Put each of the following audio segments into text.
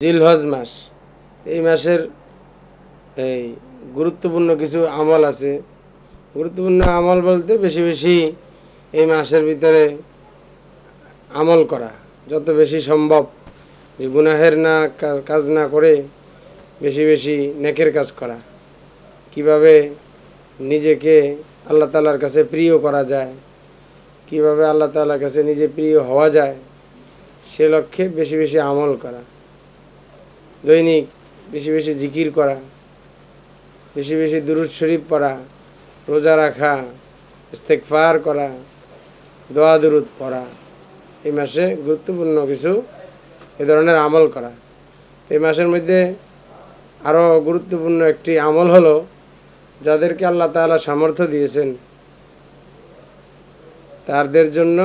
জিলহজ মাস, এই মাসের এই গুরুত্বপূর্ণ কিছু আমল আছে। গুরুত্বপূর্ণ আমল বলতে বেশি বেশি এই মাসের ভিতরে আমল করা, যত বেশি সম্ভব যে গুনাহের না কাজ না করে বেশি বেশি নেকের কাজ করা। কিভাবে নিজেকে আল্লাহ তাআলার কাছে প্রিয় করা যায়, কিভাবে আল্লাহ তাআলার কাছে নিজে প্রিয় হওয়া যায়, সে লক্ষ্যে বেশি বেশি আমল করা। দৈনিক বেশি বেশি জিকির করা, বেশি বেশি দুরূদ শরীফ পড়া, রোজা রাখা, ইস্তেগফার করা, দোয়া দুরূদ পড়া, এই মাসে গুরুত্বপূর্ণ কিছু এ ধরনের আমল করা। এই মাসের মধ্যে আরও গুরুত্বপূর্ণ একটি আমল হলো, যাদেরকে আল্লাহ তাআলা সামর্থ্য দিয়েছেন তাদের জন্য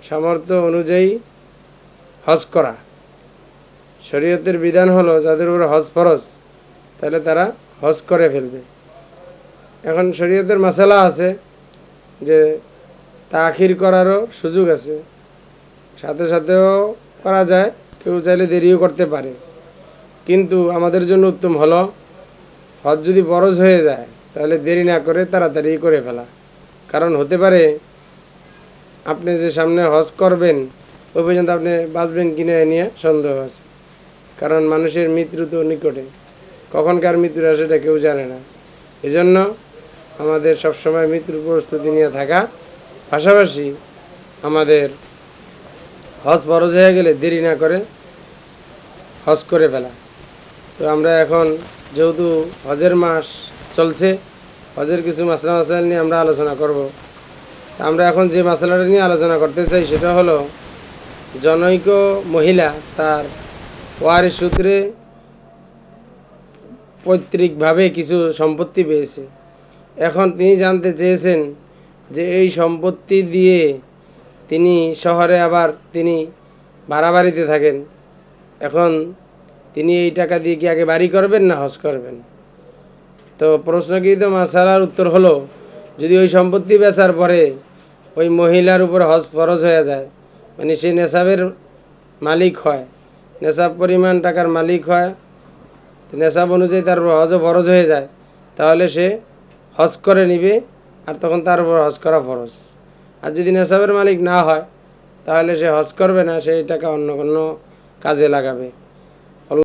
সামর্থ্য অনুযায়ী হজ করা। শরীয়তের বিধান হলো যাদের উপর হজ ফরজ, তাহলে তারা হজ করে ফেলবে। এখন শরীয়তের মাসালা আছে যে তাখির করারও সুযোগ আছে, সাথে সাথেও করা যায়, কেউ চাইলে দেরিও করতে পারে। কিন্তু আমাদের জন্য উত্তম হলো হজ যদি ফরজ হয়ে যায় তাহলে দেরি না করে তাড়াতাড়ি করে ফেলা। কারণ হতে পারে আপনি যে সামনে হজ করবেন ওই পর্যন্ত আপনি বাঁচবেন কিনে নিয়ে সন্দেহ আছে। কারণ মানুষের মৃত্যু তো নিকটে, কখনকার মৃত্যুর আসে এটা কেউ জানে না। এজন্য আমাদের সবসময় মৃত্যুর প্রস্তুতি নিয়ে থাকা, পাশাপাশি আমাদের হজ ফরজ হয়ে গেলে দেরি না করে হজ করে ফেলা। তো আমরা এখন যেহেতু হজের মাস চলছে, হজের কিছু মাসলা মাসাইল নিয়ে আমরা আলোচনা করব। আমরা এখন যে মাসালাটা নিয়ে আলোচনা করতে চাই সেটা হলো, জনৈক মহিলা তার ওয়ারিশ সূত্রে পৈতৃকভাবে কিছু সম্পত্তি পেয়েছে। এখন তিনি জানতে চেয়েছেন যে এই সম্পত্তি দিয়ে তিনি শহরে আবার তিনি ভাড়া বাড়িতে থাকেন, এখন তিনি এই টাকা দিয়ে কি আগে বাড়ি করবেন না হজ করবেন? তো প্রশ্নকৃত মাসালার উত্তর হলো, যদি ওই সম্পত্তি বেচার পরে ওই মহিলার উপর হজ ফরজ হয়ে যায়, মানে সে নেশাবের মালিক হয়, নেশাব পরিমাণ টাকার মালিক হয়, নেশাব অনুযায়ী তার উপর হজও ফরজ হয়ে যায়, তাহলে সে হজ করে নিবে, আর তখন তার উপর হজ করা ফরজ। আর যদি নেশাবের মালিক না হয় তাহলে সে হজ করবে না, সেই টাকা অন্য কোনো কাজে লাগাবে।